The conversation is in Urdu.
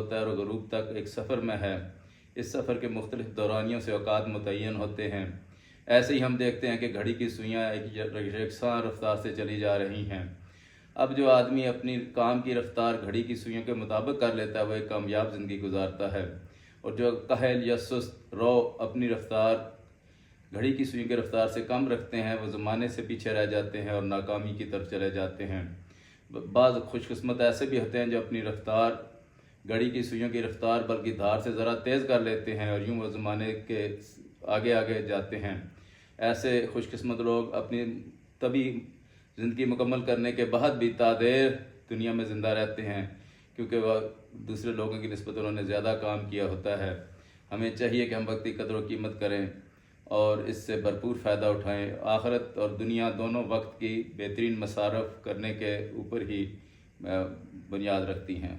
ہوتا ہے اور غروب تک ایک سفر میں ہے۔ اس سفر کے مختلف دورانیوں سے اوقات متعین ہوتے ہیں۔ ایسے ہی ہم دیکھتے ہیں کہ گھڑی کی سوئیاں ایک یکساں رفتار سے چلی جا رہی ہیں۔ اب جو آدمی اپنی کام کی رفتار گھڑی کی سوئیوں کے مطابق کر لیتا ہے وہ ایک کامیاب زندگی گزارتا ہے، اور جو کاہل یا سست رو اپنی رفتار گھڑی کی سوئیوں کی رفتار سے کم رکھتے ہیں وہ زمانے سے پیچھے رہ جاتے ہیں اور ناکامی کی طرف چلے جاتے ہیں۔ بعض خوش قسمت ایسے بھی ہوتے ہیں جو اپنی رفتار گھڑی کی سوئیوں کی رفتار بلکہ دھار سے ذرا تیز کر لیتے ہیں اور یوں وہ زمانے کے آگے آگے جاتے ہیں۔ ایسے خوش قسمت لوگ اپنی طبی زندگی مکمل کرنے کے بعد بھی تادیر دنیا میں زندہ رہتے ہیں، کیونکہ وہ دوسرے لوگوں کی نسبت انہوں نے زیادہ کام کیا ہوتا ہے۔ ہمیں چاہیے کہ ہم وقت کی قدر و قیمت کریں اور اس سے بھرپور فائدہ اٹھائیں۔ آخرت اور دنیا دونوں وقت کی بہترین مصارف کرنے کے اوپر ہی بنیاد رکھتی ہیں۔